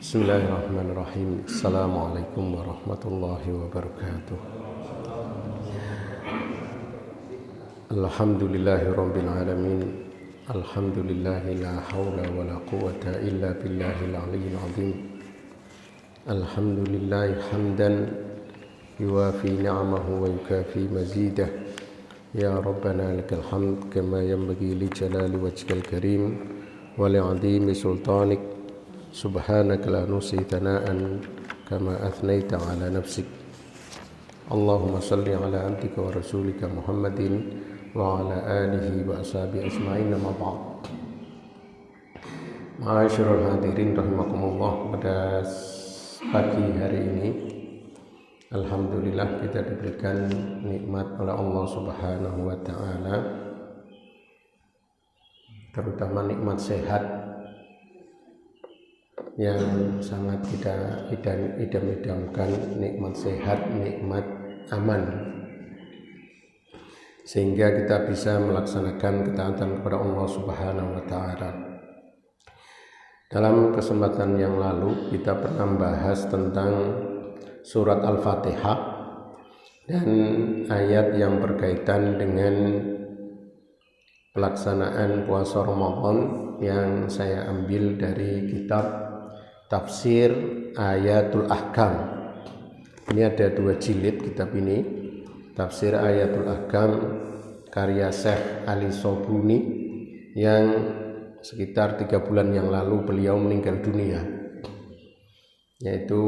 Bismillahirrahmanirrahim. Assalamualaikum warahmatullahi wabarakatuh. Alhamdulillahirabbil alamin. Alhamdulillahi la haula wala quwwata illa billahil aliyyil azim. Alhamdulillahi hamdan yuwafi ni'amahu wa yukafi mazidah. Ya Rabbana lakal hamd kama yanbaghi li jalali wajhikal karim wa li 'azimi sultanik. Subhanaka la nusi thana'an kama athnaita ala nafsik. Allahumma salli ala abdika wa rasulika Muhammadin wa ala alihi wa ashabihi ajma'in, amma ba'd. Ma'asyiral hadirin rahimakumullah, pada pagi hari ini alhamdulillah kita diberikan nikmat oleh Allah Subhanahu wa taala, terutama nikmat sehat yang sangat kita idam-idamkan, nikmat sehat, nikmat aman, sehingga kita bisa melaksanakan ketaatan kepada Allah Subhanahu wa taala. Dalam kesempatan yang lalu kita pernah membahas tentang surat Al-Fatihah dan ayat yang berkaitan dengan pelaksanaan puasa Ramadan yang saya ambil dari kitab Tafsir Ayatul Ahkam. Ini ada 2 jilid kitab ini, Tafsir Ayatul Ahkam karya Syekh Ali Sobuni, yang sekitar 3 bulan yang lalu beliau meninggal dunia, yaitu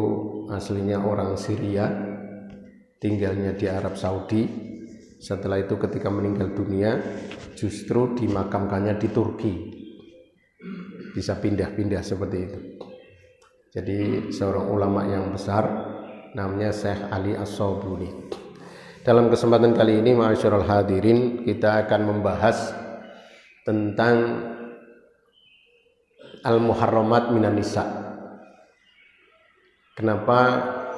aslinya orang Syria, tinggalnya di Arab Saudi. Setelah itu ketika meninggal dunia justru dimakamkannya di Turki, bisa pindah-pindah seperti itu. Jadi seorang ulama yang besar namanya Syekh Ali As-Sobuni. Dalam kesempatan kali ini ma'asyiral hadirin, kita akan membahas tentang Al-Muharramat minan Nisa. Kenapa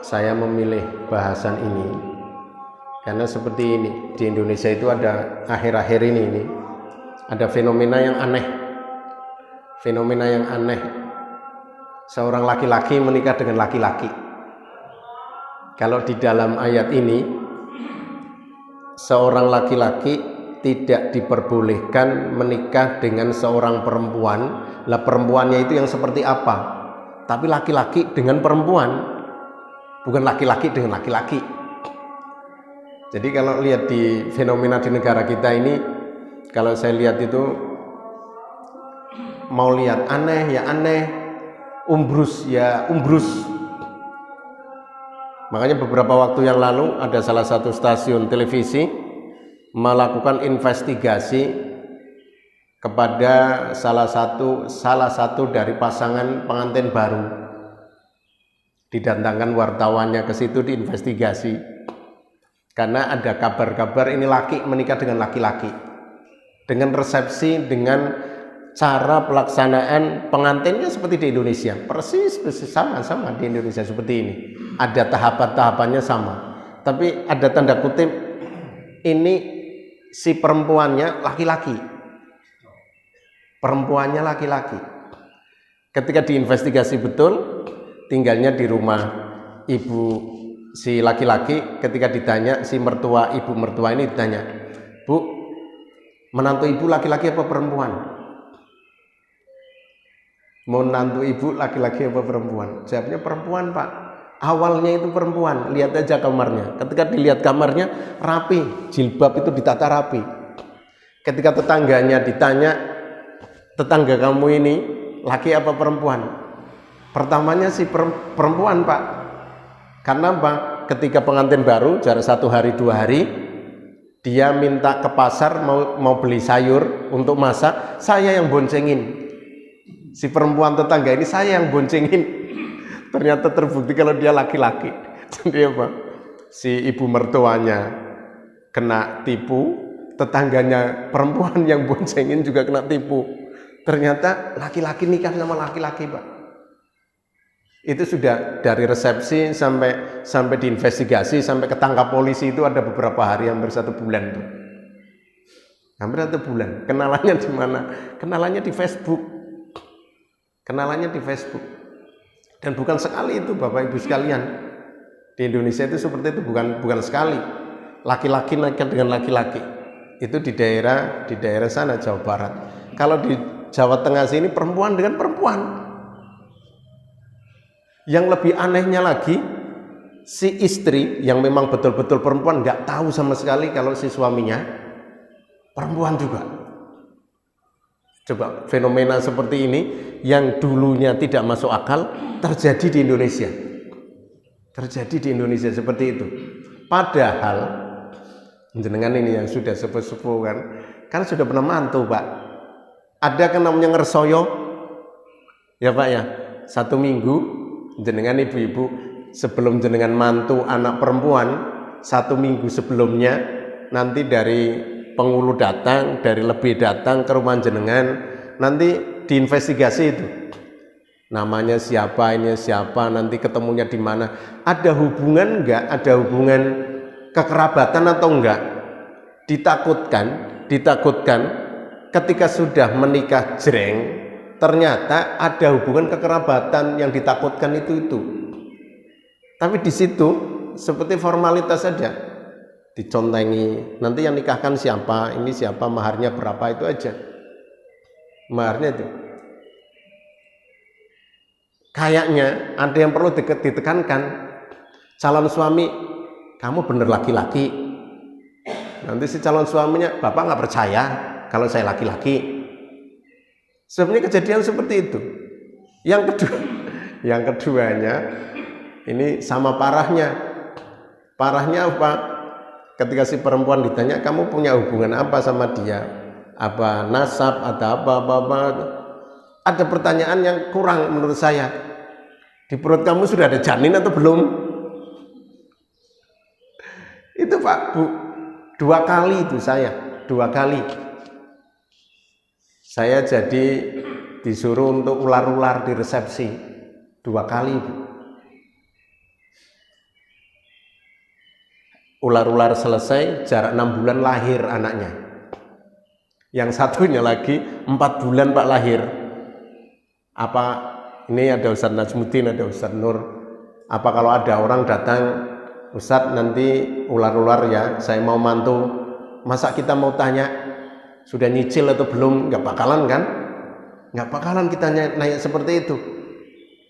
saya memilih bahasan ini? Karena seperti ini, di Indonesia itu ada akhir-akhir ini ada fenomena yang aneh. Seorang laki-laki menikah dengan laki-laki. Kalau di dalam ayat ini, seorang laki-laki tidak diperbolehkan menikah dengan seorang perempuan. Lah perempuannya itu yang seperti apa? Tapi laki-laki dengan perempuan, bukan laki-laki dengan laki-laki. Jadi kalau lihat di fenomena di negara kita ini, kalau saya lihat itu, mau lihat aneh ya aneh, umbrus ya umbrus. Makanya beberapa waktu yang lalu ada salah satu stasiun televisi melakukan investigasi kepada salah satu dari pasangan pengantin baru. Didatangkan wartawannya ke situ, diinvestigasi, karena ada kabar-kabar ini laki menikah dengan laki-laki, dengan resepsi, dengan cara pelaksanaan pengantinnya seperti di Indonesia, persis sama di Indonesia seperti ini. Ada tahapan-tahapannya sama, tapi ada tanda kutip, ini si perempuannya laki-laki, Ketika diinvestigasi betul, tinggalnya di rumah ibu si laki-laki. Ketika ditanya si ibu mertua ini ditanya, "Bu, menantu ibu laki-laki apa perempuan?" Menantu ibu laki-laki apa perempuan? Jawabnya perempuan, Pak. Awalnya itu perempuan, lihat aja kamarnya. Ketika dilihat kamarnya rapi, jilbab itu ditata rapi. Ketika tetangganya ditanya, "Tetangga kamu ini laki apa perempuan?" Pertamanya si perempuan, Pak. Karena apa? Ketika pengantin baru, jarak 1 hari 2 hari, dia minta ke pasar mau beli sayur untuk masak, saya yang boncengin. Si perempuan tetangga ini saya yang boncengin. Ternyata terbukti kalau dia laki-laki. Jadi apa? Si ibu mertuanya kena tipu, tetangganya perempuan yang boncengin juga kena tipu. Ternyata laki-laki nikah sama laki-laki, Pak. Itu sudah dari resepsi sampai diinvestigasi, sampai ketangkap polisi itu ada beberapa hari, hampir 1 bulan tuh. Hampir 1 bulan. Kenalannya di mana? Kenalannya di Facebook. Dan bukan sekali itu Bapak Ibu sekalian. Di Indonesia itu seperti itu, bukan sekali. Laki-laki nikah dengan laki-laki. Itu di daerah sana Jawa Barat. Kalau di Jawa Tengah sini perempuan dengan perempuan. Yang lebih anehnya lagi, si istri yang memang betul-betul perempuan nggak tahu sama sekali kalau si suaminya perempuan juga. Coba fenomena seperti ini yang dulunya tidak masuk akal terjadi di Indonesia. Terjadi di Indonesia seperti itu. Padahal jenengan ini yang sudah sepuh-sepuh kan sudah pernah mantu Pak. Ada kan namanya ngersoyo, ya Pak ya. 1 minggu jenengan ibu-ibu sebelum jenengan mantu anak perempuan 1 minggu sebelumnya nanti dari penghulu datang, dari lebih datang ke rumah jenengan, nanti diinvestigasi itu. Namanya siapa, ini siapa, nanti ketemunya di mana, ada hubungan enggak, ada hubungan kekerabatan atau enggak. Ditakutkan ketika sudah menikah jreng, ternyata ada hubungan kekerabatan yang ditakutkan itu. Tapi di situ seperti formalitas saja. Dicontengi, nanti yang nikahkan siapa, ini siapa, maharnya berapa, itu aja. Maharnya itu. Kayaknya ada yang perlu ditekankan. Calon suami, kamu bener laki-laki. Nanti si calon suaminya, bapak nggak percaya kalau saya laki-laki. Sebenarnya kejadian seperti itu. Yang keduanya, ini sama parahnya. Parahnya apa? Ketika si perempuan ditanya, kamu punya hubungan apa sama dia? Apa nasab, ada apa. Ada pertanyaan yang kurang menurut saya. Di perut kamu sudah ada janin atau belum? Itu Pak, Bu. 2 kali itu saya. 2 kali. Saya jadi disuruh untuk ular-ular di resepsi. 2 kali, Bu. Ular-ular selesai, jarak 6 bulan lahir anaknya. Yang satunya lagi 4 bulan Pak lahir. Apa ini ada Ustaz Najmuddin, ada Ustaz Nur. Apa kalau ada orang datang, Ustaz nanti ular-ular ya, saya mau mantu. Masa kita mau tanya sudah nyicil atau belum? Nggak bakalan kan? Nggak bakalan kita nanya seperti itu.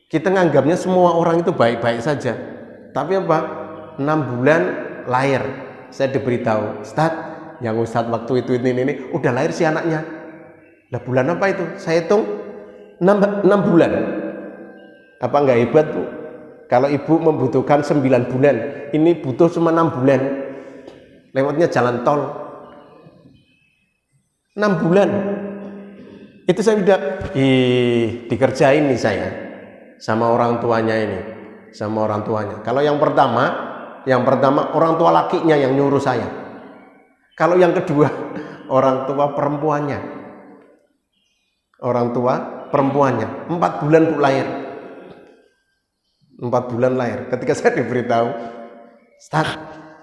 Kita nganggapnya semua orang itu baik-baik saja. Tapi apa? 6 bulan lahir, saya diberitahu, Ustaz, yang Ustaz waktu itu ini udah lahir si anaknya. Lah bulan apa itu? Saya hitung 6 bulan. Apa enggak hebat, Bu? Kalau ibu membutuhkan 9 bulan, ini butuh cuma 6 bulan. Lewatnya jalan tol. 6 bulan. Itu saya udah dikerjain nih saya sama orang tuanya ini, sama orang tuanya. Kalau yang pertama orang tua lakinya yang nyuruh saya. Kalau yang kedua orang tua perempuannya. Orang tua perempuannya 4 bulan Bu lahir. 4 bulan lahir. Ketika saya diberitahu, Ustaz,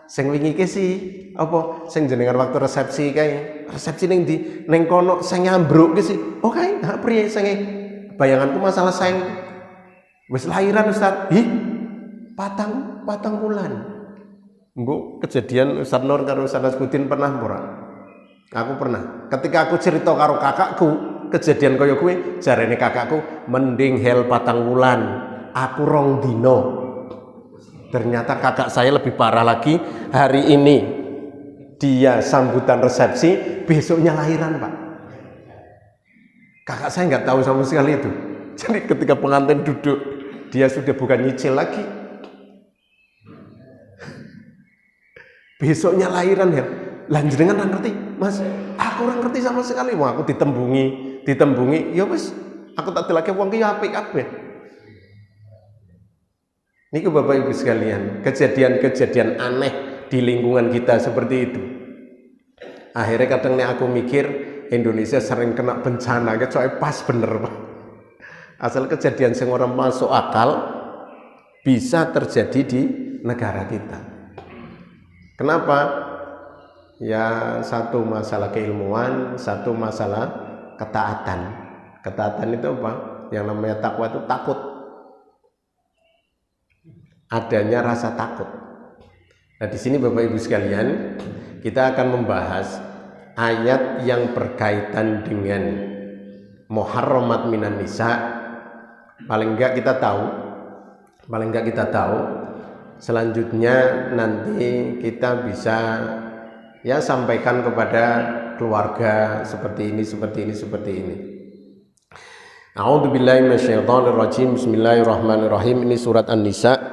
sing wingi iki sih apa sing jenengan waktu resepsi kae. Resepsi ning ndi? Ning kono sing nyambruk ki sih. Oh kae, ha priye sing bayanganku masalah sing wis lahiran Ustaz. Ih, patang bulan. Bu, kejadian Ustaz Nur karo Ustaz Nasruddin pernah ora? Aku pernah. Ketika aku cerita karo kakakku, kejadian kaya kuwi, jarene kakakku mending hel 4 wulan. Aku 2 dino. Ternyata kakak saya lebih parah lagi. Hari ini dia sambutan resepsi, besoknya lahiran, Pak. Kakak saya nggak tahu sama sekali itu. Jadi ketika pengantin duduk, dia sudah bukan nyicil lagi. Besoknya lahiran ya. Lanjenengan nggak ngerti, Mas. Aku nggak ngerti sama sekali. Wah, aku ditembungi. Ya wis, aku tak lagi wong ki apik kabeh. Niku Bapak Ibu sekalian, kejadian-kejadian aneh di lingkungan kita seperti itu. Akhirnya kadang nek aku mikir Indonesia sering kena bencana, soalnya pas bener Pak. Asal kejadian sing ora masuk akal bisa terjadi di negara kita. Kenapa? Ya satu masalah keilmuan, satu masalah ketaatan. Ketaatan itu apa? Yang namanya takwa itu takut. adanya rasa takut. Nah, di sini Bapak Ibu sekalian, kita akan membahas ayat yang berkaitan dengan muharramat minan nisa. Paling enggak kita tahu. Selanjutnya nanti kita bisa ya sampaikan kepada keluarga seperti ini. A'udzubillahi minasyaitonirrajim. Bismillahirrahmanirrahim. Ini surat An-Nisa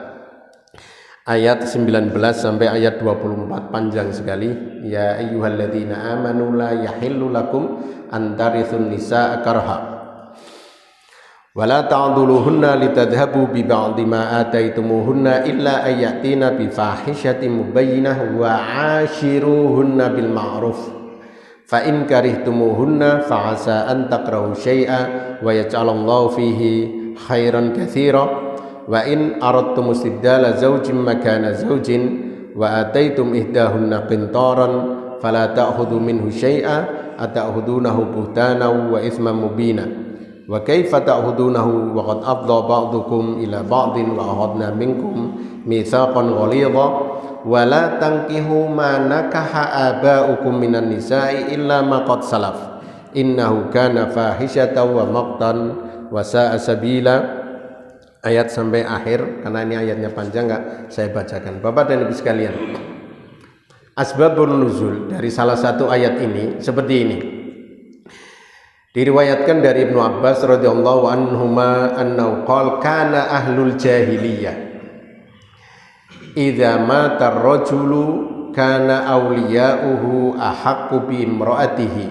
ayat 19 sampai ayat 24, panjang sekali. Ya ayyuhalladzina amanu la yahillu lakum an tarithun nisaa karha wa la ta'dhuluhunna litadhhabu bi ba'di ma ataitumuhunna illa ayatina bi fahishatin mubayyinah wa 'ashiruhunna bil ma'ruf. Fa in karihtumuhunna fa 'asa an takrahu syai'a wa yaj'alallahu fihi khairan katsira wa in aradtum istibdala zawjin makana zawjin wa ataitum ihdahunna qintaran fala ta'khudhu minhu syai'a ata'khudunahu buhtanan wa itsman mubina wa kaifa ta'khudunahu wa qad afdha ba'dukum ila ba'din wa akhadna minkum mitsaqan ghalidha wa la tankihu ma nakaha aba'ukum minan nisa'i illa ma qad salaf innahu kana fahishatan wa maqtan wa sa'a sabila. Ayat sampai akhir, karena ini ayatnya panjang enggak saya bacakan. Bapak dan Ibu sekalian, asbabun nuzul dari salah satu ayat ini seperti ini. Diriwayatkan dari Ibnu Abbas radhiyallahu anhuma annahu qala kana ahlul jahiliyah idza mata ar-rajulu kana awliya'uhu ahaqqu bi imra'atihi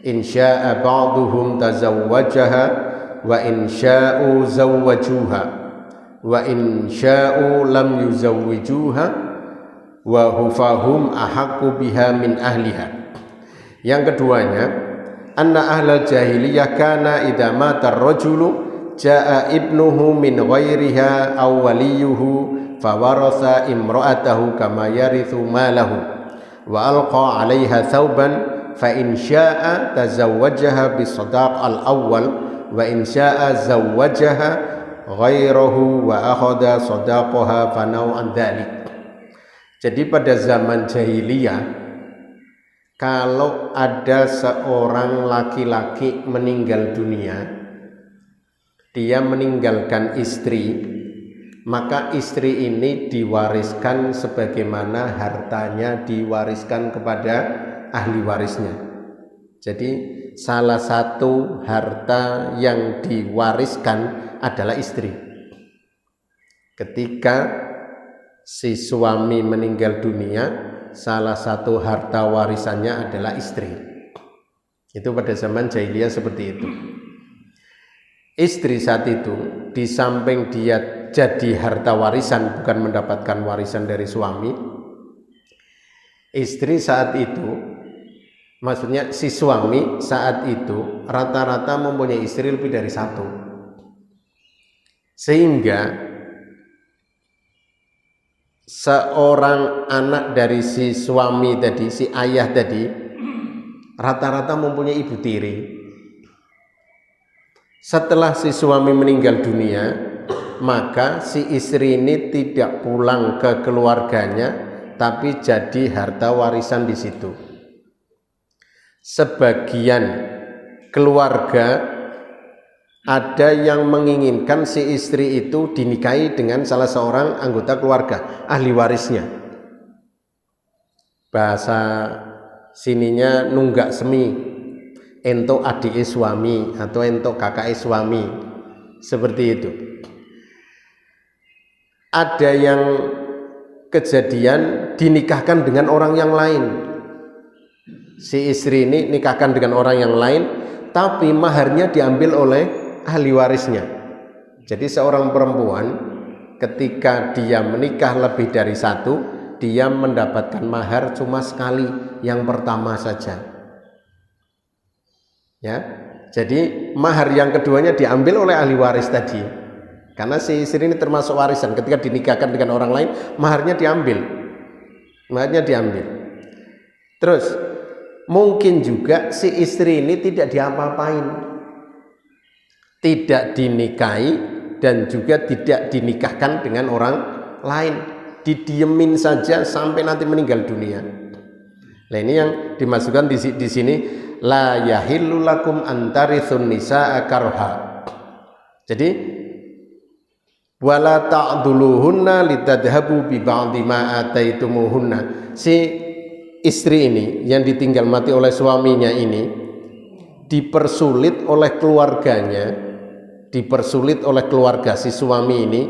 in syaa'a ba'duhum tazawwajaha wa in sya'u zawwajuha wa in sya'u lam yuzawwijuha wa hufahum ahaqqu biha min ahliha. Yang keduanya, anna ahlal jahiliyah kana idza mata ar-rajulu jaa ibnuhu min ghairiha aw waliyuhu fawaratha imra'atahu kama yarithu malahu wa alqa 'alaiha thawban fa in syaa'a tazawwajaha bisadaq al-awwal wa in syaa'a zawwajaha ghairahu wa akhadha sadaqaha fa naw'an dzalik. Jadi pada zaman jahiliyah, kalau ada seorang laki-laki meninggal dunia, dia meninggalkan istri, maka istri ini diwariskan sebagaimana hartanya diwariskan kepada ahli warisnya. Jadi salah satu harta yang diwariskan adalah istri. Ketika si suami meninggal dunia, salah satu harta warisannya adalah istri. Itu pada zaman jahiliyah seperti itu. Istri saat itu, di samping dia jadi harta warisan, bukan mendapatkan warisan dari suami, istri saat itu, maksudnya si suami saat itu rata-rata mempunyai istri lebih dari satu, sehingga seorang anak dari si suami tadi, si ayah tadi, rata-rata mempunyai ibu tiri. Setelah si suami meninggal dunia, maka si istri ini tidak pulang ke keluarganya, tapi jadi harta warisan di situ. Sebagian keluarga ada yang menginginkan si istri itu dinikahi dengan salah seorang anggota keluarga, ahli warisnya. Bahasa sininya nunggak semi, entuk adik suami atau entuk kakak suami, seperti itu. Ada yang kejadian dinikahkan dengan orang yang lain. Si istri ini nikahkan dengan orang yang lain, tapi maharnya diambil oleh ahli warisnya. Jadi seorang perempuan ketika dia menikah lebih dari satu, dia mendapatkan mahar cuma sekali, yang pertama saja. Ya, jadi mahar yang keduanya diambil oleh ahli waris tadi, karena si istri ini termasuk warisan. Ketika dinikahkan dengan orang lain, maharnya diambil. Terus mungkin juga si istri ini tidak diapa-apain, tidak dinikahi dan juga tidak dinikahkan dengan orang lain, didiemin saja sampai nanti meninggal dunia. Nah ini yang dimasukkan di sini, la yahillu lakum antarithun nisaa karha. Jadi wala ta'duluhunna litadhabu bi ba'di ma ataitumuhunna. Si istri ini yang ditinggal mati oleh suaminya ini dipersulit oleh keluarga si suami ini,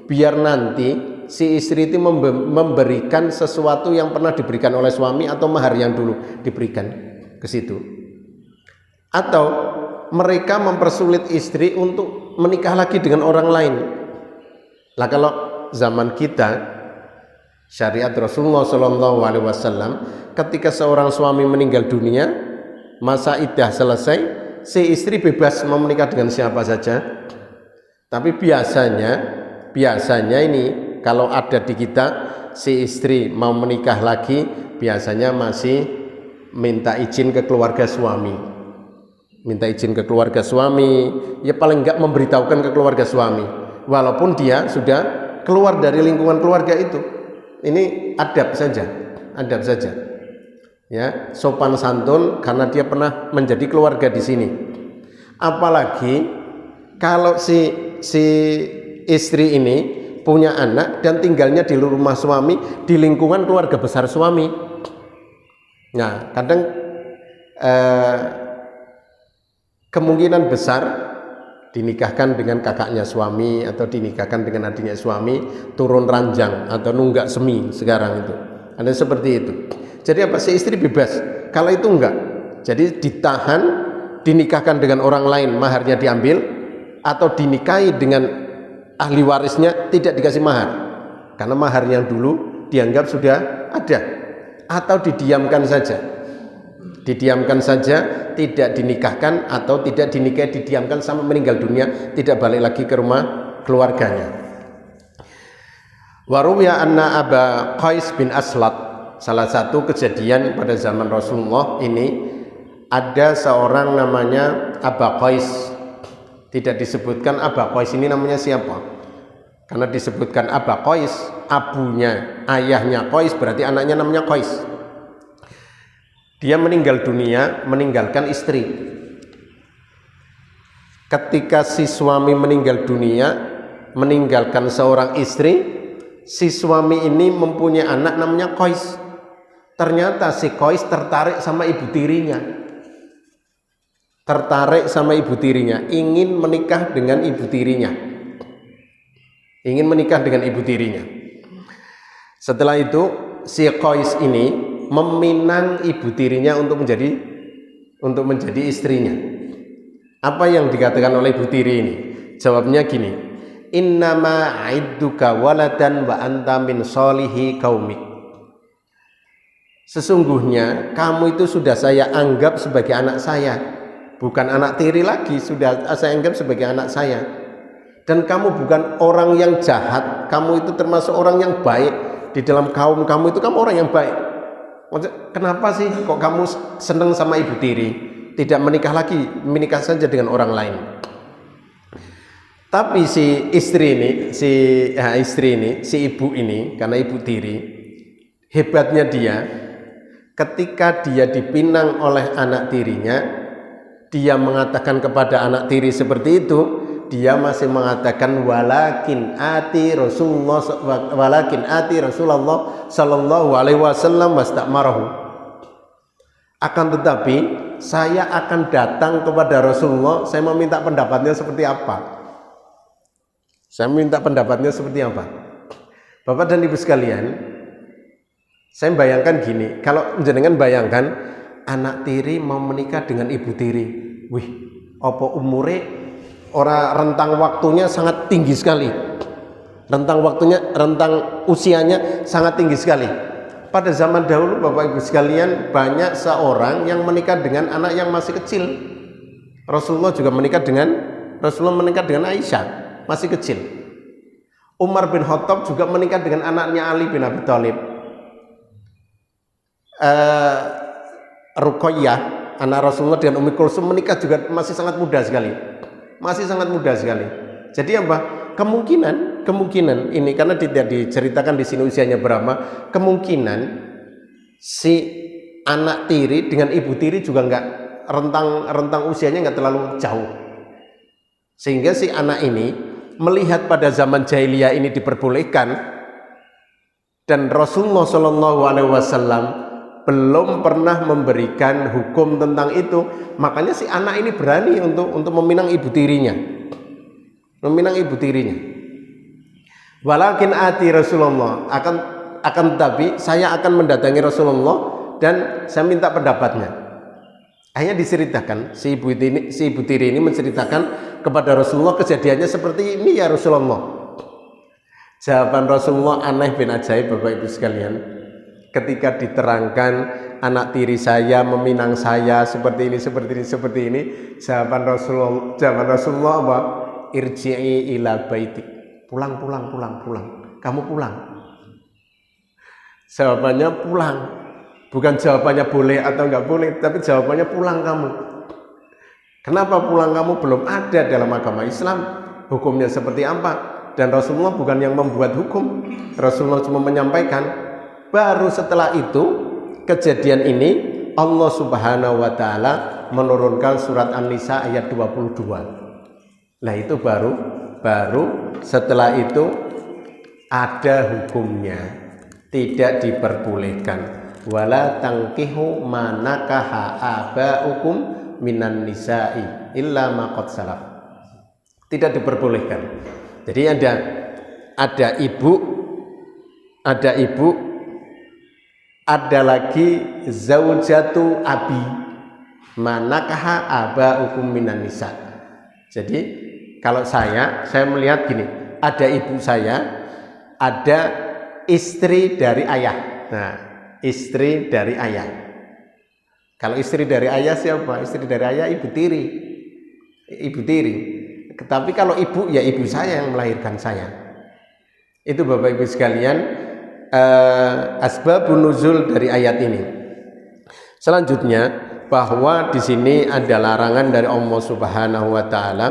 biar nanti si istri itu memberikan sesuatu yang pernah diberikan oleh suami atau mahar yang dulu diberikan ke situ. Atau mereka mempersulit istri untuk menikah lagi dengan orang lain. Lah kalau zaman kita, syariat Rasulullah SAW, ketika seorang suami meninggal dunia, masa iddah selesai, si istri bebas mau menikah dengan siapa saja. Tapi biasanya ini kalau ada di kita, si istri mau menikah lagi, biasanya masih minta izin ke keluarga suami. Ya paling enggak memberitahukan ke keluarga suami, walaupun dia sudah keluar dari lingkungan keluarga itu. Ini adab saja. Ya, sopan santun karena dia pernah menjadi keluarga di sini. Apalagi kalau si istri ini punya anak dan tinggalnya di rumah suami, di lingkungan keluarga besar suami. Nah, kadang kemungkinan besar dinikahkan dengan kakaknya suami atau dinikahkan dengan adiknya suami, turun ranjang atau nunggak semi sekarang itu. Ada seperti itu. Jadi apa, si istri bebas. Kalau itu enggak, jadi ditahan, dinikahkan dengan orang lain, maharnya diambil, atau dinikahi dengan ahli warisnya, tidak dikasih mahar karena mahar yang dulu dianggap sudah ada. Atau didiamkan saja, tidak dinikahkan atau tidak dinikahi, didiamkan sampai meninggal dunia, tidak balik lagi ke rumah keluarganya. Waruya anna Aba Qais bin Aslat, salah satu kejadian pada zaman Rasulullah ini, ada seorang namanya Aba Qais. Tidak disebutkan Aba Qais ini namanya siapa, karena disebutkan Aba Qais, abunya, ayahnya Qais, berarti anaknya namanya Qais. Dia meninggal dunia meninggalkan istri. Ketika si suami meninggal dunia meninggalkan seorang istri, si suami ini mempunyai anak namanya Qais. Ternyata si Qais tertarik sama ibu tirinya, ingin menikah dengan ibu tirinya. Setelah itu si Qais ini meminang ibu tirinya untuk menjadi istrinya. Apa yang dikatakan oleh ibu tiri ini? Jawabnya gini, innama aidduka waladan wa anta min solihi qaumik. Sesungguhnya kamu itu sudah saya anggap sebagai anak saya, bukan anak tiri lagi, sudah saya anggap sebagai anak saya. Dan kamu bukan orang yang jahat, kamu itu termasuk orang yang baik. Di dalam kaum kamu itu kamu orang yang baik. Kenapa sih kok kamu senang sama ibu tiri, tidak menikah lagi, menikah saja dengan orang lain? Tapi si ibu ini, karena ibu tiri, hebatnya dia, ketika dia dipinang oleh anak tirinya, dia mengatakan kepada anak tiri seperti itu, dia masih mengatakan walakin ati Rasulullah sallallahu alaihi wasallam wastamarahu. Akan tetapi saya akan datang kepada Rasulullah, saya meminta pendapatnya seperti apa. Bapak dan Ibu sekalian, saya bayangkan gini, kalau jenengan bayangkan anak tiri mau menikah dengan ibu tiri, wih, apa umure rentang waktunya sangat tinggi sekali. Rentang usianya sangat tinggi sekali. Pada zaman dahulu Bapak Ibu sekalian, banyak seorang yang menikah dengan anak yang masih kecil. Rasulullah menikah dengan Aisyah, masih kecil. Umar bin Khattab juga menikah dengan anaknya Ali bin Abi Thalib. Ruqayyah, anak Rasulullah, dengan Ummi Kulsum menikah juga masih sangat muda sekali. Jadi apa? Kemungkinan kemungkinan ini karena tidak diceritakan di sini usianya berapa, kemungkinan si anak tiri dengan ibu tiri juga nggak rentang usianya nggak terlalu jauh, sehingga si anak ini melihat pada zaman jahiliyah ini diperbolehkan dan Rasulullah Shallallahu Alaihi Wasallam belum pernah memberikan hukum tentang itu, makanya si anak ini berani untuk meminang ibu tirinya, Walakin ati Rasulullah, akan tapi saya akan mendatangi Rasulullah dan saya minta pendapatnya. Akhirnya diceritakan si ibu tiri ini menceritakan kepada Rasulullah kejadiannya seperti ini ya Rasulullah. Jawaban Rasulullah aneh bin ajaib Bapak Ibu sekalian. Ketika diterangkan anak tiri saya meminang saya seperti ini, jawaban Rasulullah apa? Irji'i ila baitik. Pulang. Kamu pulang. Jawabannya pulang. Bukan jawabannya boleh atau enggak boleh, tapi jawabannya pulang kamu. Kenapa pulang kamu? Belum ada dalam agama Islam hukumnya seperti apa. Dan Rasulullah bukan yang membuat hukum, Rasulullah cuma menyampaikan. Baru setelah itu kejadian ini Allah Subhanahu wa taala menurunkan surat An-Nisa ayat 22. Nah itu baru setelah itu ada hukumnya, tidak diperbolehkan. Wala tangkihu manakaha abaukum minan nisa'i illa ma qad salaf. Tidak diperbolehkan. Jadi ada ibu, ada lagi zaujatu abi, manakaha abaukum minan nisa. Jadi kalau saya melihat gini, ada ibu saya, ada istri dari ayah. Nah, istri dari ayah. Kalau istri dari ayah siapa? Istri dari ayah ibu tiri. Tapi kalau ibu ya ibu saya yang melahirkan saya. Itu Bapak Ibu sekalian asbabun nuzul dari ayat ini. Selanjutnya bahwa di sini ada larangan dari Allah Subhanahu wa taala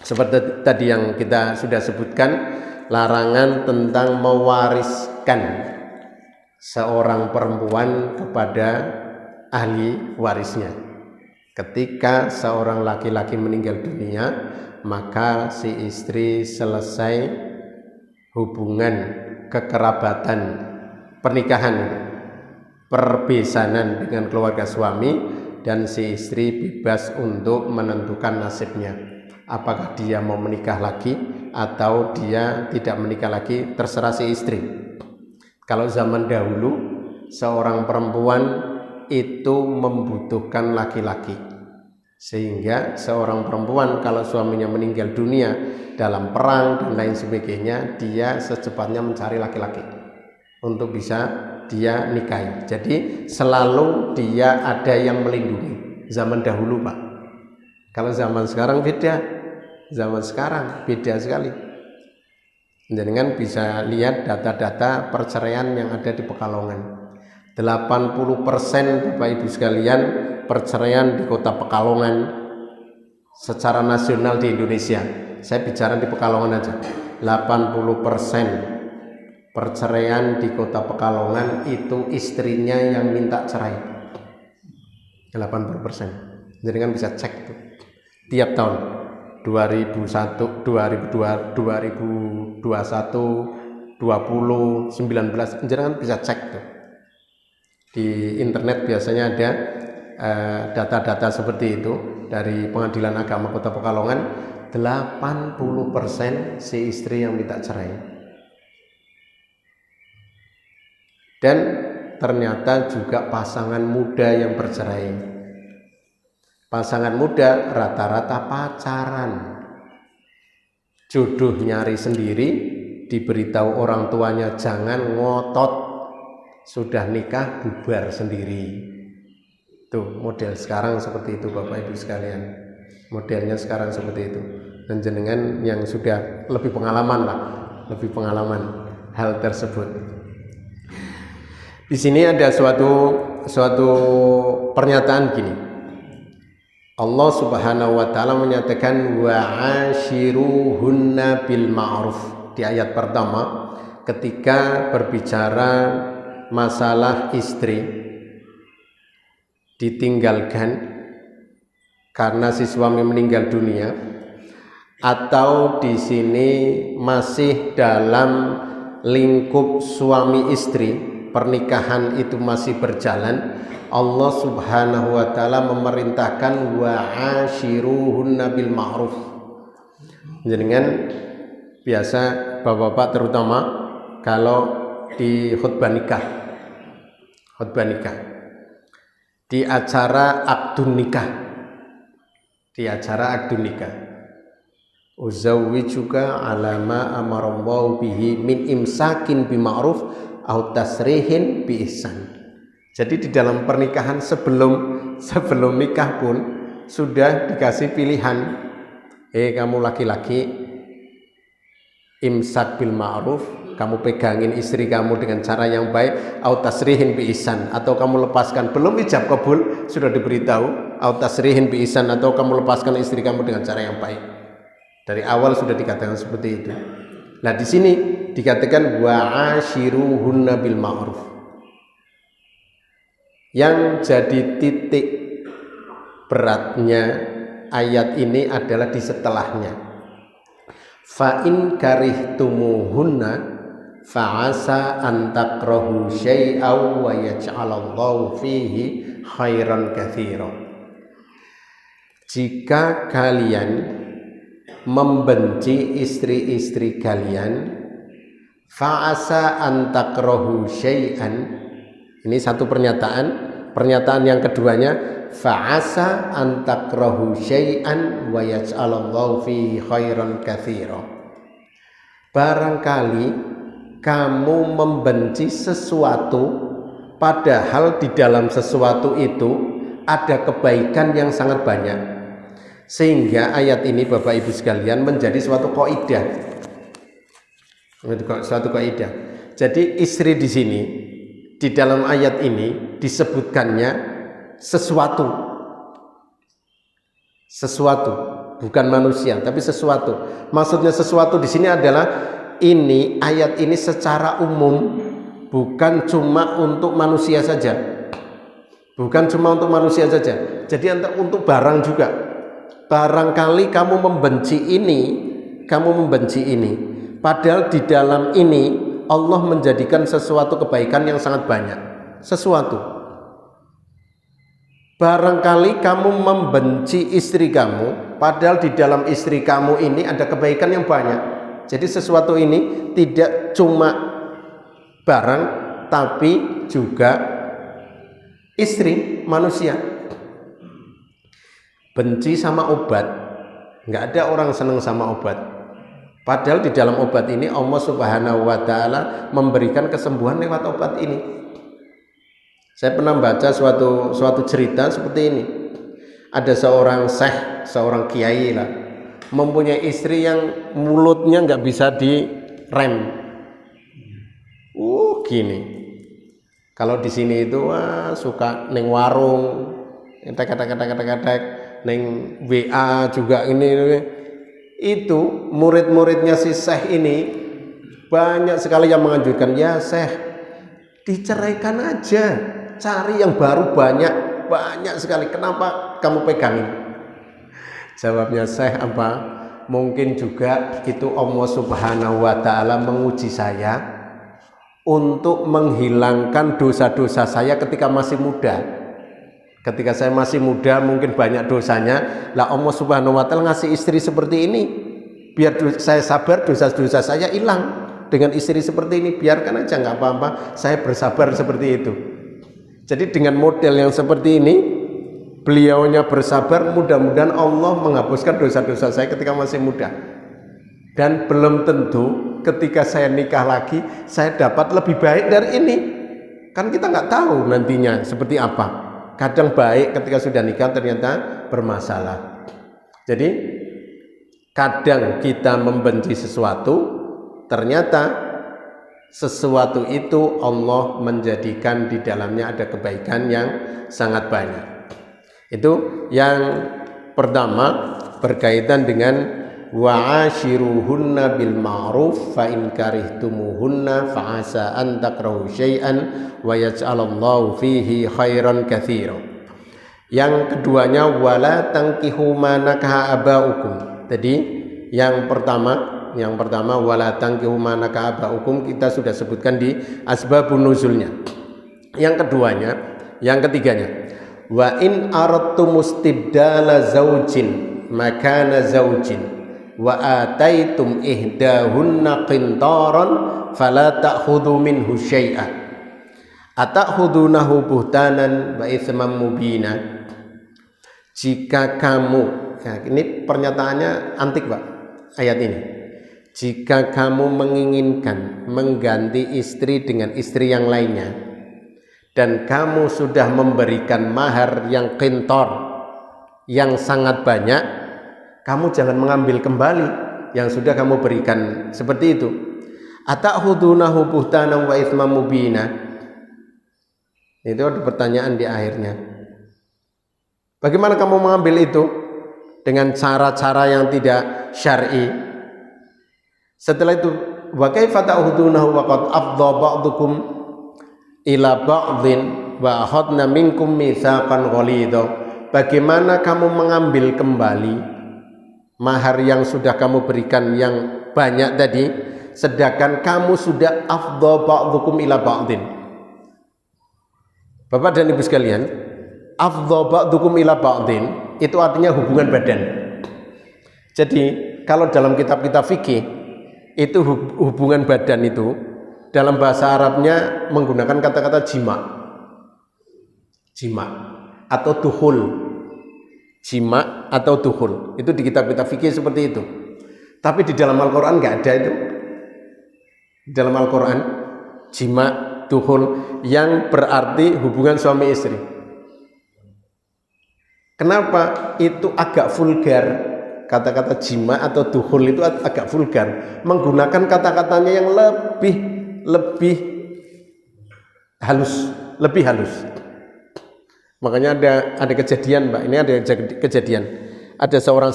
seperti tadi yang kita sudah sebutkan, larangan tentang mewariskan seorang perempuan kepada ahli warisnya. Ketika seorang laki-laki meninggal dunia, maka si istri selesai hubungan kekerabatan, pernikahan, perbesanan dengan keluarga suami, dan si istri bebas untuk menentukan nasibnya. Apakah dia mau menikah lagi atau dia tidak menikah lagi, terserah si istri. Kalau zaman dahulu seorang perempuan itu membutuhkan laki-laki, sehingga seorang perempuan kalau suaminya meninggal dunia dalam perang dan lain sebagainya, dia secepatnya mencari laki-laki untuk bisa dia nikahi. Jadi selalu dia ada yang melindungi. Zaman dahulu Pak. Kalau zaman sekarang beda. Zaman sekarang beda sekali. Jangan bisa lihat data-data perceraian yang ada di Pekalongan. 80% Bapak Ibu sekalian perceraian di kota Pekalongan secara nasional di Indonesia. Saya bicara di Pekalongan aja. 80% perceraian di kota Pekalongan itu istrinya yang minta cerai. 80%. Jadi kan bisa cek tuh. Tiap tahun 2001, 2002, 2021, 20, 19, jangan bisa cek tuh. Di internet biasanya ada data-data seperti itu dari Pengadilan Agama Kota Pekalongan. 80% si istri yang minta cerai. Dan ternyata juga pasangan muda yang bercerai. Pasangan muda rata-rata pacaran, jodoh nyari sendiri, diberitahu orang tuanya jangan ngotot, sudah nikah bubar sendiri. Tuh model sekarang seperti itu Bapak Ibu sekalian. Modelnya sekarang seperti itu. Dan jenengan yang sudah lebih pengalaman hal tersebut. Di sini ada suatu pernyataan gini. Allah Subhanahu wa taala menyatakan wa ashiruhunna bil ma'ruf. di ayat pertama ketika berbicara masalah istri ditinggalkan karena si suami meninggal dunia, atau di sini masih dalam lingkup suami istri, pernikahan itu masih berjalan. Allah Subhanahu wa taala memerintahkan wa ashiruhunna bil ma'ruf. Jenengan biasa bapak-bapak terutama kalau di khutbah nikah, di acara akdun nikah, uzawwijuka ala ma amarallahu bihi min imsakin bima'ruf au tasrihin bi ihsan. Jadi di dalam pernikahan sebelum nikah pun sudah dikasih pilihan. Kamu laki-laki imsak bil ma'ruf, kamu pegangin istri kamu dengan cara yang baik, au tasrihin bi ihsan, atau kamu lepaskan. Belum ijab kabul sudah diberitahu, au tasrihin bi ihsan, atau kamu lepaskan istri kamu dengan cara yang baik. Dari awal sudah dikatakan seperti itu. Nah, di sini dikatakan wa ashiruhunna bil ma'ruf. Yang jadi titik beratnya ayat ini adalah di setelahnya. Fa in karihtumuhunna fa'asa an takrahu syai'aw wa yaj'alallahu fihi khairan katsira. Jika kalian membenci istri-istri kalian, fa'asa an takrahu syai'an. Ini satu pernyataan yang keduanya, fa'asa an takrahu syai'an wa yaj'alallahu fihi khairan katsira. Barangkali kamu membenci sesuatu padahal di dalam sesuatu itu ada kebaikan yang sangat banyak. Sehingga ayat ini Bapak Ibu sekalian menjadi suatu kaidah. Jadi istri di sini di dalam ayat ini disebutkannya sesuatu, bukan manusia, tapi sesuatu. Maksudnya sesuatu di sini adalah ini ayat ini secara umum, bukan cuma untuk manusia saja, Jadi untuk barang juga. Barangkali kamu membenci ini, padahal di dalam ini Allah menjadikan sesuatu kebaikan yang sangat banyak. Barangkali kamu membenci istri kamu, padahal di dalam istri kamu ini ada kebaikan yang banyak. Jadi sesuatu ini tidak cuma barang, tapi juga istri, manusia. Benci sama obat, nggak ada orang senang sama obat. Padahal di dalam obat ini Allah Subhanahu wa taala memberikan kesembuhan lewat obat ini. Saya pernah baca suatu cerita seperti ini. Ada seorang kiai lah, mempunyai istri yang mulutnya nggak bisa direm. Gini. Kalau di sini itu suka neng warung, ketek, neng WA juga ini. Itu murid-muridnya si Syekh ini banyak sekali yang menganjurkan, ya Syekh, diceraikan aja, cari yang baru banyak sekali, kenapa kamu pegangin? Jawabnya Syekh apa? Mungkin juga itu Allah Subhanahu wa taala menguji saya untuk menghilangkan dosa-dosa saya ketika masih muda. Ketika saya masih muda mungkin banyak dosanya. Lah Allah Subhanahu wa taala ngasih istri seperti ini biar saya sabar, dosa-dosa saya hilang dengan istri seperti ini. Biarkan aja, nggak apa-apa, saya bersabar seperti itu. Jadi dengan model yang seperti ini, beliaunya bersabar, mudah-mudahan Allah menghapuskan dosa-dosa saya ketika masih muda. Dan belum tentu ketika saya nikah lagi saya dapat lebih baik dari ini. Kan kita nggak tahu nantinya seperti apa. Kadang baik ketika sudah nikah ternyata bermasalah. Jadi kadang kita membenci sesuatu, ternyata sesuatu itu Allah menjadikan di dalamnya ada kebaikan yang sangat banyak. Itu yang pertama berkaitan dengan wa ashiruhunna bil ma'ruf fa in karihtumuhunna fa asa an takrahu syai'an wa yaj'alallahu fihi khairan katsira. Yang keduanya wala tankihu ma nakaha abaukum. Jadi yang pertama wala tankihu ma nakaha abaukum kita sudah sebutkan di asbabun nuzulnya. Yang ketiganya wa in aradtum istibdala zaujin makana zaujin wa ataitum ihdahunna qintaran fala ta'khudhu minhu syai'a atakhudunahu buhtanan wa itsman mubina. Jika kamu, ya ini pernyataannya antik Pak ayat ini, jika kamu menginginkan mengganti istri dengan istri yang lainnya dan kamu sudah memberikan mahar yang qintar yang sangat banyak, kamu jangan mengambil kembali yang sudah kamu berikan seperti itu. Atakhudunahu buhtanan wa itsman mubina. Itu ada pertanyaan di akhirnya. Bagaimana kamu mengambil itu? Dengan cara-cara yang tidak syar'i. Setelah itu, wa kaifa ta'khudunahu wa qad afdha ba'dukum ila ba'dhin wa akhadna minkum mitsaqan ghalidha. Bagaimana kamu mengambil kembali mahar yang sudah kamu berikan yang banyak tadi, sedangkan kamu sudah afdha ba'dukum ila ba'dhin. Bapak dan Ibu sekalian, afdha ba'dukum ila ba'dhin itu artinya hubungan badan. Jadi kalau dalam kitab-kitab fikih itu hubungan badan itu dalam bahasa Arabnya menggunakan kata-kata jima atau dukhul. Jima atau dukhul itu di kitab-kitab fikih seperti itu. Tapi di dalam Al-Quran nggak ada itu. Di dalam Al-Quran jima, dukhul yang berarti hubungan suami istri. Kenapa? Itu agak vulgar. Kata-kata jima atau dukhul itu agak vulgar, menggunakan kata-katanya yang lebih halus. Makanya ada kejadian Mbak, ini ada kejadian. Ada seorang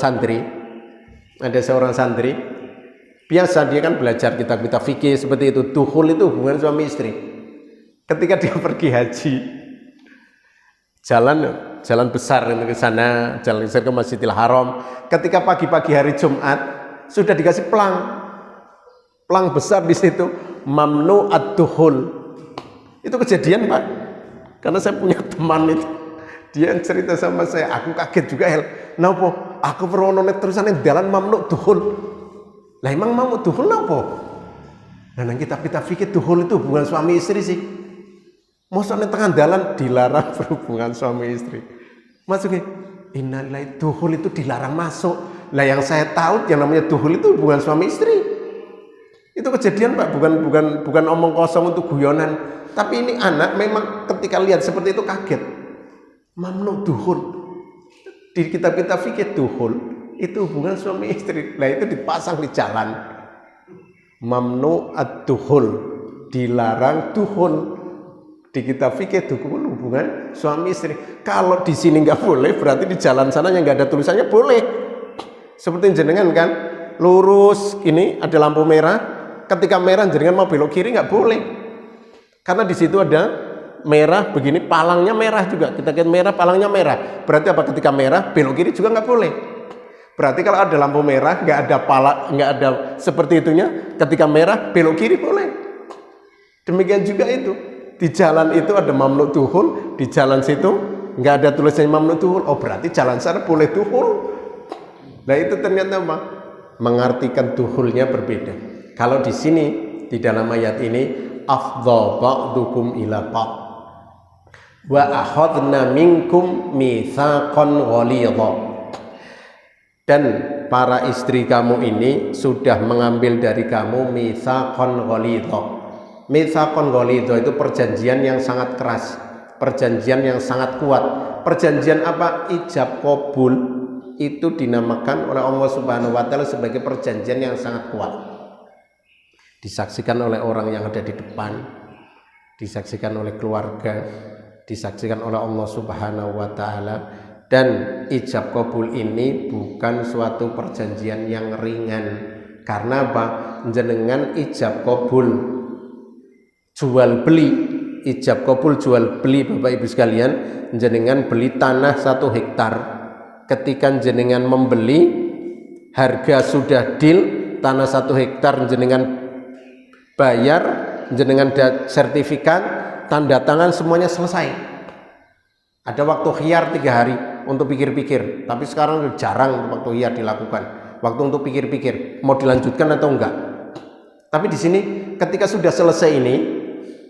santri, biasa dia kan belajar kitab-kitab fikih seperti itu. Dukhul itu hubungan suami istri. Ketika dia pergi haji, jalan besar ke sana, jalan besar ke Masjidil Haram. Ketika pagi-pagi hari Jumat sudah dikasih pelang besar di situ, mamnu ad-dukhul. Itu kejadian Pak. Karena saya punya teman itu, dia yang cerita sama saya, aku kaget juga napa? Aku pernah nonton terusan yang dalan mamnu dukhul. Lah emang mamnu dukhul napa? Nah nang kitab-kitab fikih dukhul itu hubungan suami istri sih. Maksudnya tengah dalan dilarang berhubungan suami istri. Maksudnya innalillahi dukhul itu dilarang masuk. Lah yang saya tahu yang namanya dukhul itu hubungan suami istri. Itu kejadian Pak, bukan omong kosong untuk guyonan. Tapi ini anak memang ketika lihat seperti itu kaget. Mamnu dukhul. Di kitab-kitab fikih dukhul itu hubungan suami istri. Nah itu dipasang di jalan. Mamnu ad-dukhul, dilarang dukhul. Di kitab fikih dukhul hubungan suami istri. Kalau di sini nggak boleh, berarti di jalan sana yang nggak ada tulisannya boleh. Seperti jenengan kan, lurus ini ada lampu merah. Ketika merah jenengan mau belok kiri nggak boleh. Karena di situ ada merah begini, palangnya merah juga. Kita lihat merah, palangnya merah. Berarti apa? Ketika merah, belok kiri juga nggak boleh. Berarti kalau ada lampu merah, nggak ada seperti itunya. Ketika merah, belok kiri boleh. Demikian juga itu. Di jalan itu ada mamnu dukhul, di jalan situ nggak ada tulisannya mamnu dukhul. Oh berarti jalan sana boleh dukhul. Nah itu ternyata apa? Mengartikan dukhulnya berbeda. Kalau di sini di dalam ayat ini afdha ba'dukum ila ba'd wa akhadna minkum mitsaqan ghalidha. Dan para istri kamu ini sudah mengambil dari kamu mitsaqan ghalidha. Mitsaqan ghalidha itu perjanjian yang sangat keras, perjanjian yang sangat kuat. Perjanjian apa? Ijab kabul itu dinamakan oleh Allah Subhanahu wa taala sebagai perjanjian yang sangat kuat. Disaksikan oleh orang yang ada di depan, disaksikan oleh keluarga, disaksikan oleh Allah Subhanahu wa taala, Dan ijab kabul ini bukan suatu perjanjian yang ringan. Karena apa? Jenengan ijab kabul jual beli, ijab kabul jual beli Bapak Ibu sekalian, jenengan beli tanah 1 hektar. Ketika jenengan membeli, harga sudah deal, tanah 1 hektar jenengan bayar, jenengan sertifikat, tanda tangan, semuanya selesai. Ada waktu khiyar 3 hari untuk pikir-pikir, tapi sekarang jarang waktu khiyar dilakukan. Waktu untuk pikir-pikir mau dilanjutkan atau enggak. Tapi di sini ketika sudah selesai ini,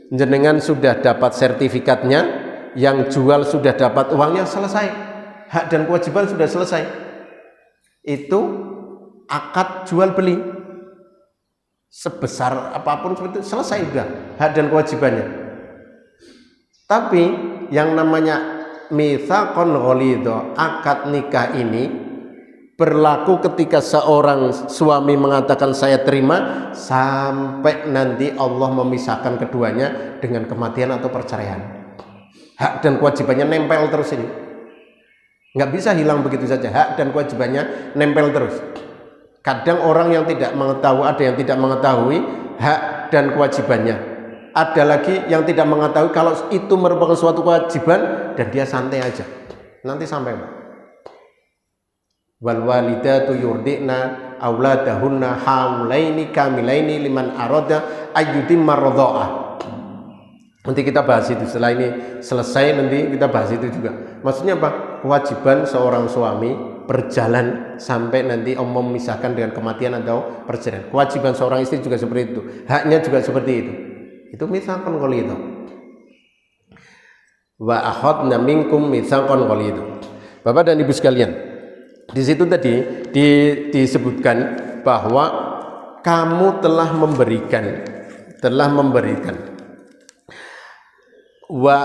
jenengan sudah dapat sertifikatnya, yang jual sudah dapat uangnya, selesai. Hak dan kewajiban sudah selesai. Itu akad jual beli. Sebesar apapun seperti itu, selesai sudah hak dan kewajibannya. Tapi yang namanya mitsaqon ghalidho, akad nikah ini berlaku ketika seorang suami mengatakan saya terima, sampai nanti Allah memisahkan keduanya dengan kematian atau perceraian. Hak dan kewajibannya nempel terus ini, nggak bisa hilang begitu saja. Hak dan kewajibannya nempel terus. Kadang orang yang tidak mengetahui, ada yang tidak mengetahui hak dan kewajibannya. Ada lagi yang tidak mengetahui kalau itu merupakan suatu kewajiban dan dia santai aja. Nanti sampai wal walidatu yurdi'na auladahunna haulaini kamilaini liman arada ayyutimma radha'ah. Nanti kita bahas itu, setelah ini selesai nanti kita bahas itu juga. Maksudnya apa? Kewajiban seorang suami berjalan sampai nanti Allah memisahkan dengan kematian atau perceraian. Kewajiban seorang istri juga seperti itu, haknya juga seperti itu. Itu mitsaqon ghalidho. Wa akhadna minkum mitsaqon ghalidho. Bapak dan Ibu sekalian, di situ tadi disebutkan bahwa kamu telah memberikan wa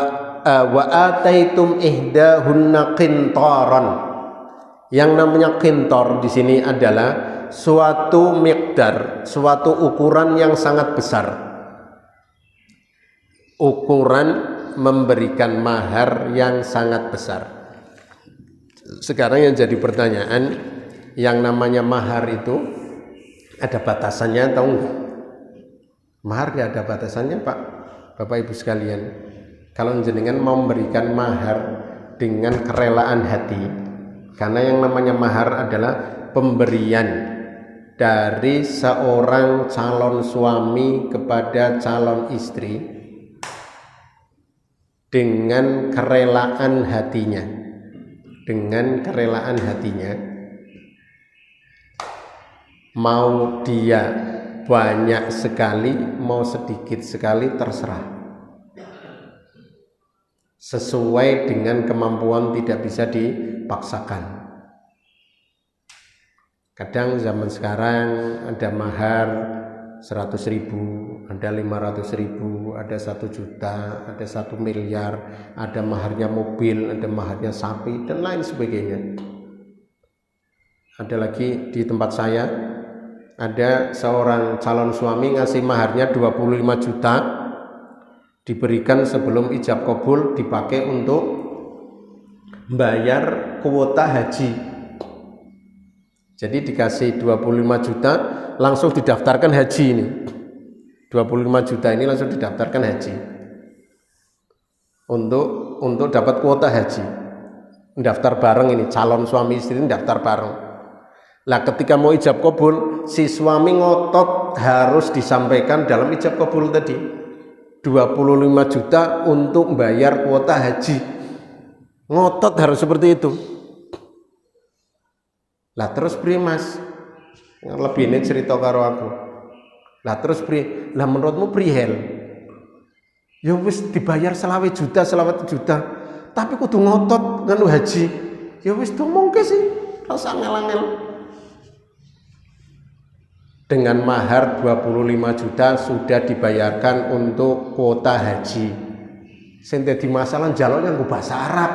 ataitum ihdahunna qintaran. Yang namanya qintar di sini adalah suatu miqdar, suatu ukuran yang sangat besar. Ukuran memberikan mahar yang sangat besar. Sekarang yang jadi pertanyaan, yang namanya mahar itu ada batasannya atau enggak? Mahar enggak ada batasannya, Pak. Bapak Ibu sekalian, kalau jenengan mau memberikan mahar dengan kerelaan hati, karena yang namanya mahar adalah pemberian dari seorang calon suami kepada calon istri dengan kerelaan hatinya. Dengan kerelaan hatinya, mau dia banyak sekali, mau sedikit sekali, terserah. Sesuai dengan kemampuan, tidak bisa dipaksakan. Kadang zaman sekarang ada mahar 100.000, ada 500.000, ada 1 juta, ada 1 miliar, ada maharnya mobil, ada maharnya sapi, dan lain sebagainya. Ada lagi di tempat saya, ada seorang calon suami ngasih maharnya 25 juta, diberikan sebelum ijab kabul, dipakai untuk bayar kuota haji. Jadi dikasih 25 juta, langsung didaftarkan haji ini. 25 juta ini langsung didaftarkan haji. Untuk dapat kuota haji. Daftar bareng ini, calon suami istri ini daftar bareng. Lah ketika mau ijab kabul, si suami ngotot harus disampaikan dalam ijab kabul tadi 25 juta untuk bayar kuota haji. Ngotot harus seperti itu. Lah terus pri mas, lebih ini cerita karo aku. Lah terus pri, lah menurutmu prihel? Ya wis dibayar 20 juta, tapi kudu ngotot nganu haji. Ya wis domongke sih, rasa angel-angel. Dengan mahar 25 juta sudah dibayarkan untuk kuota haji. Sing dadi masalah njaluk nganggo bahasa Arab.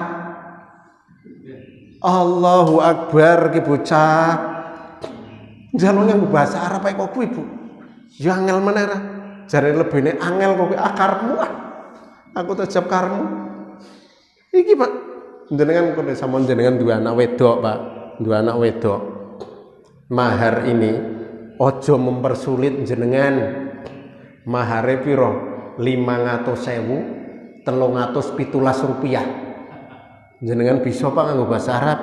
Allahu Akbar ki bocah. Njaluk nganggo bahasa Arab ae kok kuwi, Bu. Ya angel meneh ra. Jare lebine angel kok akarmu. Aku tetep karmu. Iki Pak, jenengan kok sampun jenengan dua anak wedok, Pak. Dua anak wedok. Mahar ini ojo mempersulit jenengan. Mahare piro? 500.000, 317 rupiah. Jenengan bisa Pak nganggo bahasa Arab.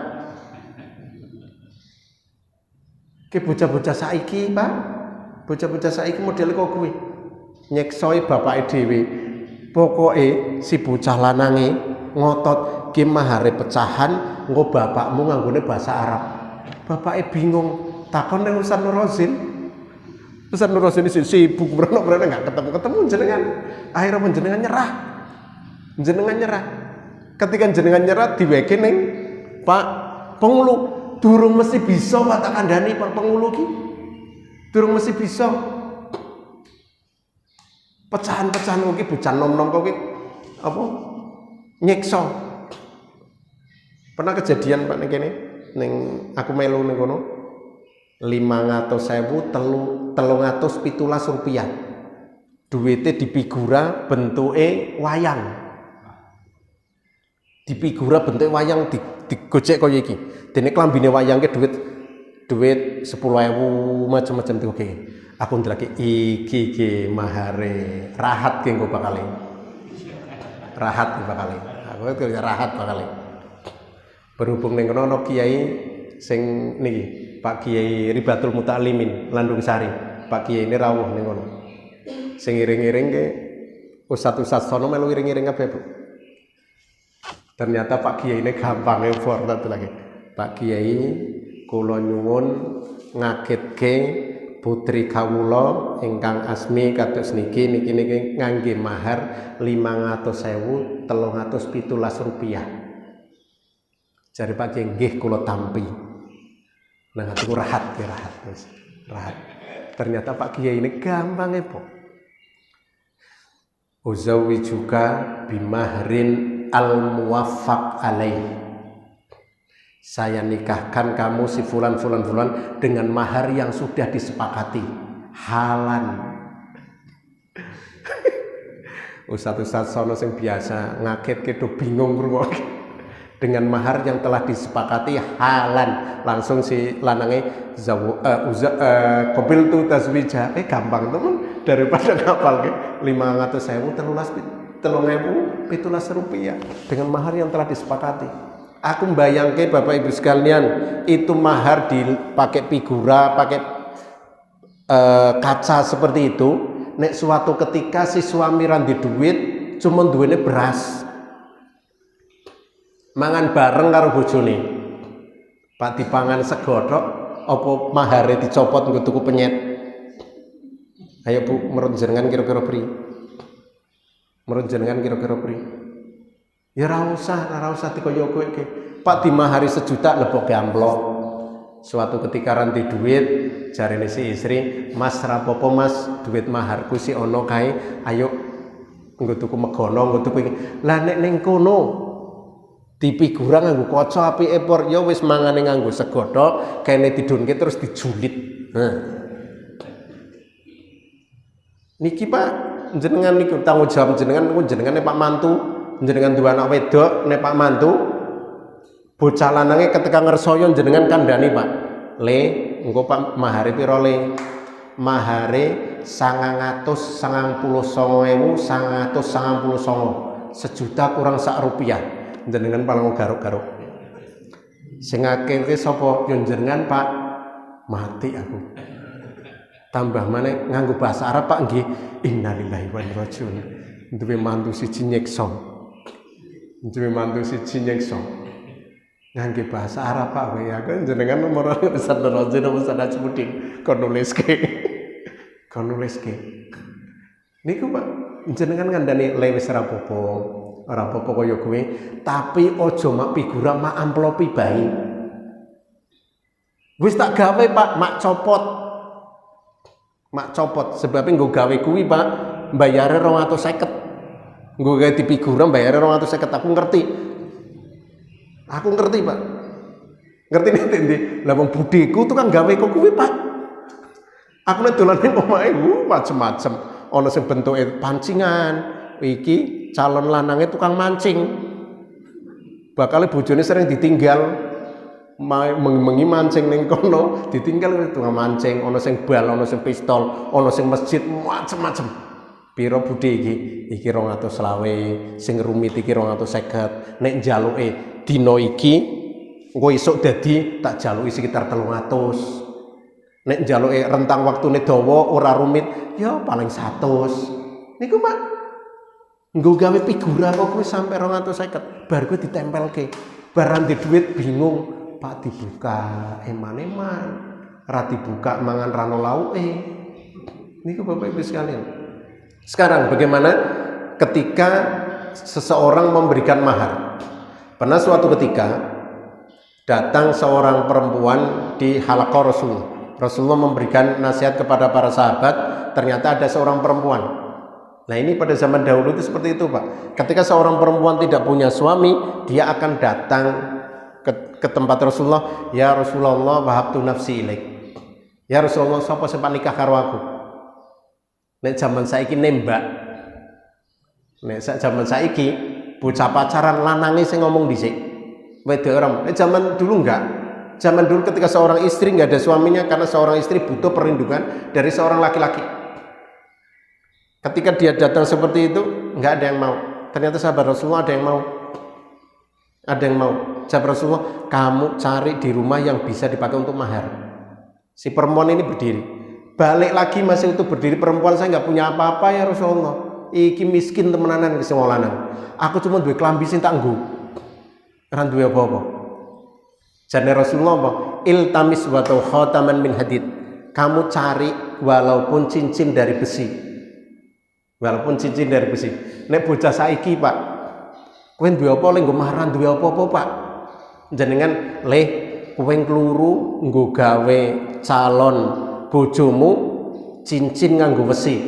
Ki bocah-bocah saiki, Pak. Bocah-bocah saiki model kok kuwi. Nyeksoi bapake dhewe. Pokoke si bocah lanange ngotot ki mahare pecahan, engko bapakmu nganggone bahasa Arab. Bapake bingung, takon nang Ustaz Nurozin. Ustaz Nurozin iki sibuk mrene enggak ketemu-ketemu jenengan. Akhirnya panjenengan nyerah. Jenengan nyerah. Ketika jenengan nyerah diweke ning Pak Pengulu. Durung mesti bisa Pak tak kandhani Pak Pengulu ki. Durung mesti bisa. Pecahan-pecahan kok ki bocah nom-nom kok ki apa? Nyekso. Pernah kejadian Pak ning kene ning aku melu ning kono 500.000 317 rupiah. Duite di figura bentuke wayang. Di figura bentuke wayang digocek kaya iki. Dene klambine wayangke duit 10.000 macam-macam tuh oke. Aku ndelok iki mahare rahat ki engko bakale. Rahat bakale. Aku itu rahat bakale. Berhubung ning kono ana kiai sing niki, Pak Kiai Ribatul Muta'alimin Landung Sari. Pak Kiai ini rawuh ning kono. Sing iring-iring ke ustaz-ustaz sono melu iring-iring kabeh, Bu. Ternyata Pak Kiai ini gampang effort lagi. Pak Kiai kula nyuwun ngagetke putri kawula ingkang asmi kados niki ngangge mahar 500.000 317 rupiah. Jare Pak Kiai nggih kula tampi. Nah atiku rahat. Ternyata Pak Kiai ini gampang po. Uzawi juga bimahrin al-muwaffaq alaih. Saya nikahkan kamu si fulan dengan mahar yang sudah disepakati. Halan. Ustaz-ustaz sono sing biasa ngagetke do bingung ngrungokke. Dengan mahar yang telah disepakati halan. Langsung si lanange qabil tu tazwija. Gampang temen daripada ngapal ke 500.000 317 rupiah dengan mahar yang telah disepakati. Aku membayangkan Bapak Ibu sekalian, itu mahar dipakai figura, pakai kaca seperti itu. Nek suatu ketika si suami randi duit, cuma duitnya beras. Mangan bareng karo bojone. Pak dipangan segodok, opo mahare dicopot nggo tuku penyet. Ayo Bu, menurut jenengan kira-kira pri? Menurut jenengan kira-kira pri? Ya ora usah dikoyo kowe iki. Pak dimahari 1 juta leboke amplop. Suatu ketika ranti duit, jarene si istri, "Mas rapopo Mas, duit maharku si ono kae, ayo nggo tuku megono, nggo tuku iki." Lah nek ning kono dipigura nganggo kaca apike por, ya wis mangane nganggo segodhok, kene didunke terus dijulit. Niki Pak, jenengan niku tanggung jawab jenengan nek Pak mantu. Jenengan dua anak wedok nek Pak mantu bocah lanange ketika ngersoyo jenengan kandhani Pak. Le, engko Pak mahare piro le? Mahare 999.999. 1 juta kurang sak rupiah. Jenengan paling garuk-garuk. Sing akeh sapa yo jenengan Pak? Mati aku. Tambah maneh nganggo bahasa Arab Pak nggih. Innalillahi wa inna ilaihi raji'un. Duwe mantu siji nyekso. Duwe mantu siji nyekso. Ngangge bahasa Arab Pak ya kan jenengan nomor Ustaz Nurozin Ustaz Najmudin kon nuliske. Niku Pak jenengan ngandani lewis ora apa-apa kaya kowe, tapi aja mak figura mak amplopi bae. Wis tak gawe Pak, mak copot sebabnya nggo gawe kuwi Pak bayare 250. Nggo gawe di figura bayare 250. Aku ngerti Pak. Ngerti ndi? Lah wong budheku tukang gawe kok kuwi Pak. Aku nek dolan ning omahe macem-macem. Ana sing bentuke pancingan, iki calon lanange tukang mancing. Bakal bojone sering ditinggal mengi mancing ning kono, ditinggal itu mancing, ana sing bal, ana sing pistol, ana sing masjid, macem-macem. Piro budhe iki 220, sing rumit iki 250. Nek njaluke dina iki engko esuk dadi tak jaluki sekitar 300. Nek njaluke rentang waktune dawa ora rumit ya paling 100. Niku Pak nggo gawe figura kok kuwi sampe 250 bar kuwi ditempelke. Barang di duit bingung, Pak dibuka eman-eman, ra dibuka mangan rano lauke. Niku Bapak Ibu sekalian. Sekarang bagaimana ketika seseorang memberikan mahar? Pernah suatu ketika datang seorang perempuan di halaqah Rasulullah. Rasulullah memberikan nasihat kepada para sahabat, ternyata ada seorang perempuan. Nah ini pada zaman dahulu itu seperti itu Pak. Ketika seorang perempuan tidak punya suami, dia akan datang ke tempat Rasulullah. Ya Rasulullah, wahabtu nafsi ilaik. Ya Rasulullah, sapa sing nikah karo aku? Nek zaman saiki nembak. Nek zaman saiki bocah pacaran lanange sing ngomong dhisik. Wedok orang. Nek zaman dulu enggak. Zaman dulu ketika seorang istri enggak ada suaminya karena seorang istri butuh perlindungan dari seorang laki-laki. Ketika dia datang seperti itu, enggak ada yang mau. Ternyata sahabat Rasulullah ada yang mau. Ada yang mau. Sahabat Rasulullah, kamu cari di rumah yang bisa dipakai untuk mahar. Si perempuan ini berdiri. Balik lagi masih untuk berdiri, perempuan, saya nggak punya apa-apa ya Rasulullah. Iki miskin temenanan ke semua lanang. Aku cuma duwe klambi sing tak nggo. Ora duwe apa-apa. Jane Rasulullah apa? Iltamis wa khataman min hadid. Kamu cari walaupun cincin dari besi. Walaupun cincin dari besi. Nek bocah saiki, Pak, kowe duwe apa le nggo maharan duwe apa-apa, Pak? Jenengan le kowe kluru nggo gawe calon bojomu cincin nganggo besi.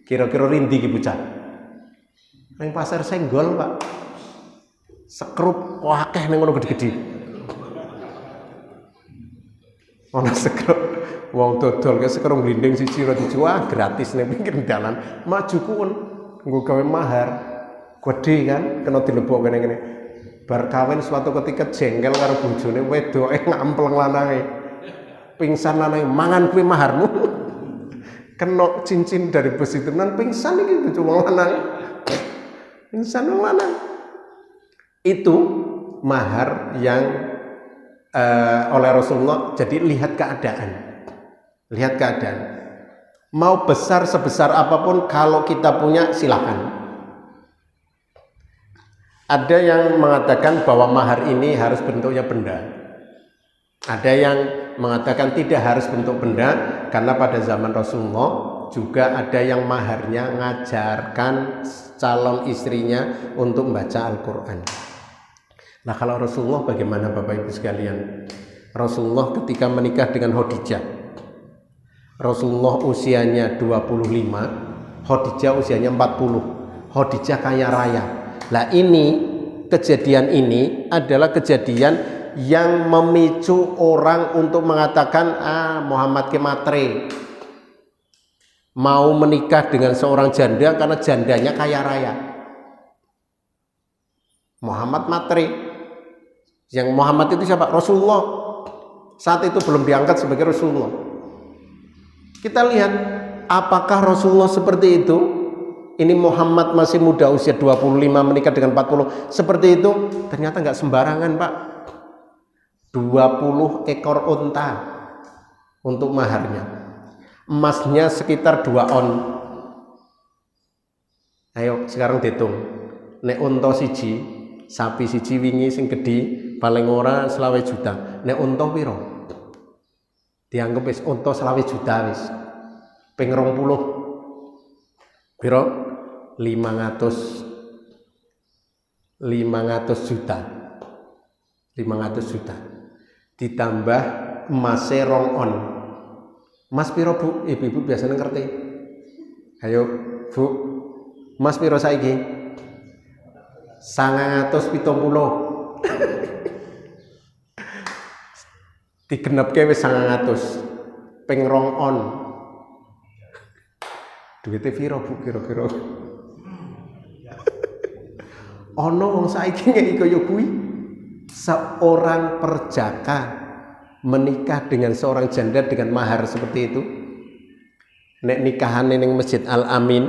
Kira-kira rindi iki bocah. Ning pasar senggol, Pak. Sekrup akeh ning ngono gede-gede. Ono sekrup wong dodol ke sekrup glinding siji ora dijual gratis ning pinggir dalan. Maju kuwi nggo gawe mahar. Gede kan kena dilebok kene-kene. Bar kawin suatu ketika jengkel karo bojone wedoke ngampleng lanange. Pingsan lanange, mangan kuwi maharmu. Kena cincin dari besi tenan pingsan iki bojo wong lanang. Pingsan wong lanang. Itu mahar yang oleh Rasulullah. Jadi lihat keadaan. Lihat keadaan. Mau besar sebesar apapun kalau kita punya silakan. Ada yang mengatakan bahwa mahar ini harus bentuknya benda. Ada yang mengatakan tidak harus bentuk benda karena pada zaman Rasulullah juga ada yang maharnya ngajarkan calon istrinya untuk membaca Al-Quran. Nah kalau Rasulullah bagaimana Bapak Ibu sekalian? Rasulullah ketika menikah dengan Khadijah, Rasulullah usianya 25, Khadijah usianya 40. Khadijah kaya raya. Nah ini kejadian ini adalah kejadian yang memicu orang untuk mengatakan Muhammad ke matre, mau menikah dengan seorang janda karena jandanya kaya raya. Muhammad matre. Yang Muhammad itu siapa? Rasulullah. Saat itu belum diangkat sebagai Rasulullah. Kita lihat apakah Rasulullah seperti itu? Ini Muhammad masih muda usia 25 menikah dengan 40 seperti itu, ternyata nggak sembarangan Pak. 20 ekor unta untuk maharnya, emasnya sekitar 2 on. Ayo sekarang dihitung. Nek unta siji, sapi siji wingi sing gedhi paling ora 20 juta. Nek unta piro? Dianggap wis unta 20 juta wis. Ping 20 piro? 500 juta. 500 juta. Ditambah emas rong on. Mas piro Bu? Ibu-ibu biasanya ngerti. Ayo Bu, mas piro saiki? 970. Digenepke wis 900. Ping rong on. Duitnya piro Bu kira-kira? Ono wong saiki ngeki kaya kuwi. Seorang perjaka menikah dengan seorang janda dengan mahar seperti itu. Nek nikahan ning Masjid Al Amin,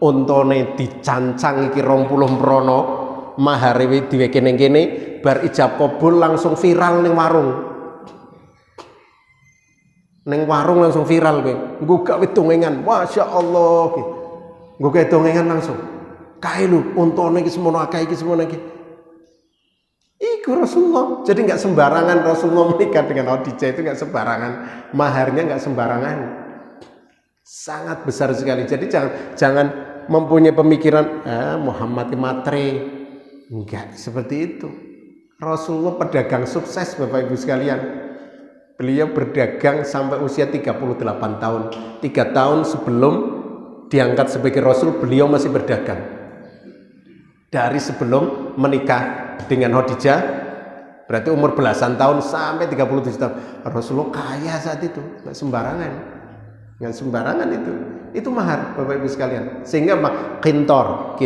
untone dicancang iki 20 mrono, mahare diweke ning kene, bar ijab kabul langsung viral ning warung. Ning warung langsung viral kowe. Nggo gawe dongengan, masyaallah ki. Nggo gawe dongengan langsung. Kae lho, untone iki semono akeh iki semono iki. Iku Rasulullah. Jadi nggak sembarangan Rasulullah menikah dengan Khadijah, itu nggak sembarangan. Maharnya nggak sembarangan. Sangat besar sekali. Jadi jangan mempunyai pemikiran Muhammad matre. Enggak seperti itu. Rasulullah pedagang sukses Bapak Ibu sekalian. Beliau berdagang sampai usia 38 tahun. 3 tahun sebelum diangkat sebagai Rasul, beliau masih berdagang. Dari sebelum menikah dengan Khadijah, berarti umur belasan tahun sampai 37 tahun. Rasulullah kaya saat itu, nggak sembarangan. Nggak sembarangan itu mahar Bapak Ibu sekalian. Sehingga kintor.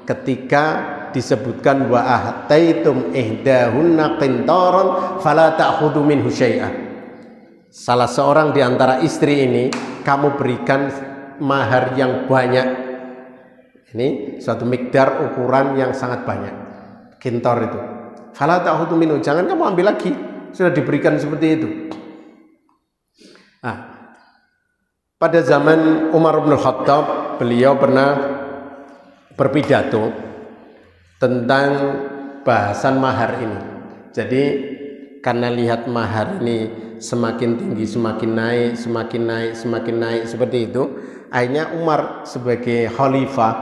Ketika disebutkan wa ahtaitum ihdahunna qintaran fala ta'khudhu minhu syai'an. Salah seorang di antara istri ini kamu berikan mahar yang banyak. Ini suatu mikdar ukuran yang sangat banyak. Kintor itu. Fala ta'khudhu minhu, jangan kamu ambil lagi. Sudah diberikan seperti itu. Pada zaman Umar bin Khattab, beliau pernah berpidato tentang bahasan mahar ini. Jadi karena lihat mahar ini semakin tinggi, semakin naik seperti itu, akhirnya Umar sebagai khalifah,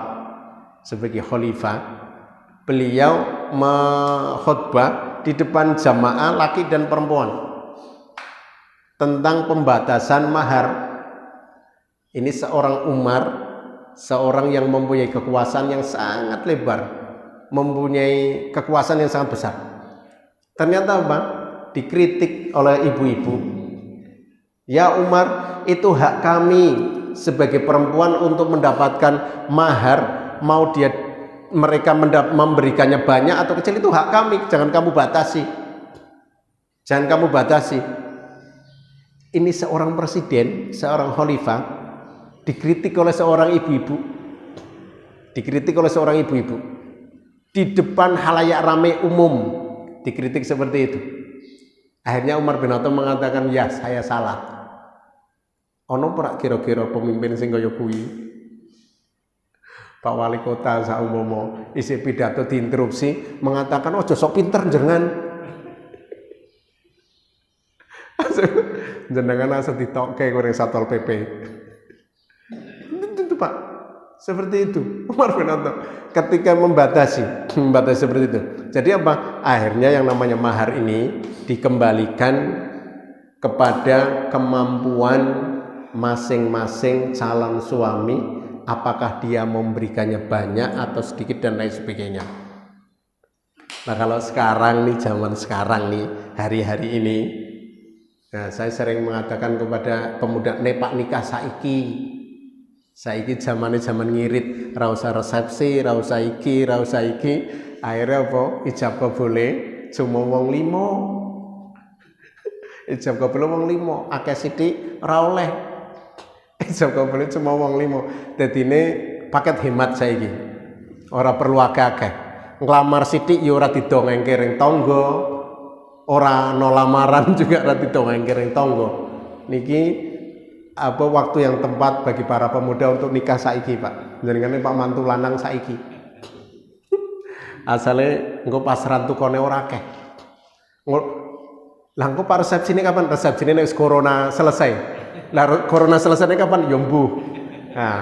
beliau mengkhutbah di depan jamaah laki dan perempuan tentang pembatasan mahar. Ini seorang Umar, seorang yang mempunyai kekuasaan yang sangat lebar, mempunyai kekuasaan yang sangat besar. Ternyata apa? Dikritik oleh ibu-ibu. Ya Umar, itu hak kami sebagai perempuan untuk mendapatkan mahar. Mau mereka memberikannya banyak atau kecil, itu hak kami. Jangan kamu batasi. Ini seorang presiden, seorang khalifah dikritik oleh seorang ibu-ibu di depan halayak ramai umum, dikritik seperti itu. Akhirnya Umar bin Khattab mengatakan, ya saya salah. Ono ora kira-kira pemimpin sing kaya kuwi, Pak Wali Kota saumpama isi pidato diinterupsi mengatakan ojo sok pinter jenengan. Jenengan asal ditokke goreng Satpol PP. Itu Pak, seperti itu Umar bin Khattab ketika membatasi seperti itu. Jadi apa? Akhirnya yang namanya mahar ini dikembalikan kepada kemampuan masing-masing calon suami, apakah dia memberikannya banyak atau sedikit dan lain sebagainya. Nah kalau sekarang nih, zaman sekarang nih, hari-hari ini, nah, saya sering mengatakan kepada pemuda, pak nikah saiki zaman ngirit, ra usah resepsi, ra usah iki. Akhirnya apa? Ijab kabule cuma wong 5. Ijab kabule wong 5, akeh sithik ra oleh. Ijab kabule cuma wong 5. Dadine paket hemat saiki. Ora perlu akeh-akeh. Nglamar sithik ya ora didongengke ring tangga. Ora ana lamaran juga ora didongengke ring tangga. Niki apa waktu yang tepat bagi para pemuda untuk nikah saiki, Pak. Jenengane Pak mantu lanang saiki. Asale engko pasran tukone ora akeh. Lah engko pak resepsine kapan? Resepsine nek corona selesai. Lah corona selesai kapan? Ya mbuh. Nah,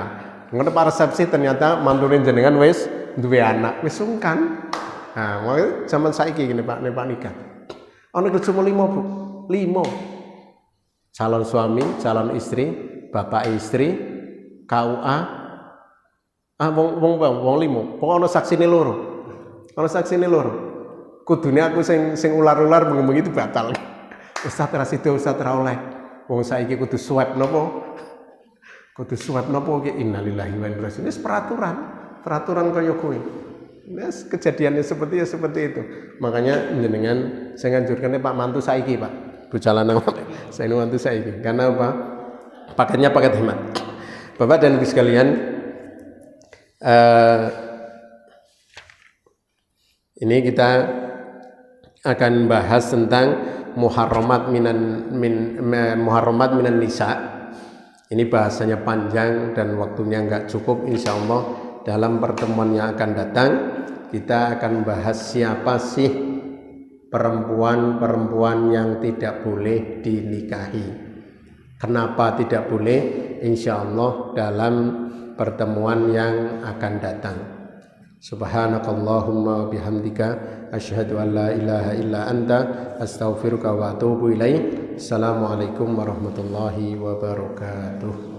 ngono pak resepsi ternyata mantune jenengan wis duwe anak, wis sungkan. Nah, mulai zaman saiki gini Pak, nek Pak nikah. Ana cuma 5, Bu. 5. Calon suami, calon istri, bapak istri, KUA. Wong 5. Pokok ana saksine loro. Kudune aku sing ular-ular bengi-bengi itu batal. Ustaz ra sida, Ustaz ra oleh. Wong saiki kudu swab napa? Ki innalillahi wa inna ilaihi raji'un. Wis peraturan peraturan kaya kuwi. Nes kejadiannya seperti itu. Makanya jenengan saya nganjurkan Pak mantu saiki Pak. Bocah lanang saya mantu saiki. Karena apa? Paketnya paket hemat. Bapak dan Ibu sekalian, ini kita akan bahas tentang muharramat minan nisa. Ini bahasanya panjang dan waktunya enggak cukup. Insyaallah dalam pertemuan yang akan datang kita akan bahas siapa sih perempuan yang tidak boleh dinikahi. Kenapa tidak boleh? Insyaallah dalam pertemuan yang akan datang. Subhanakallahumma bihamdika asyhadu an la ilaha illa anta astaghfiruka wa atubu ilaik. Assalamualaikum warahmatullahi wabarakatuh.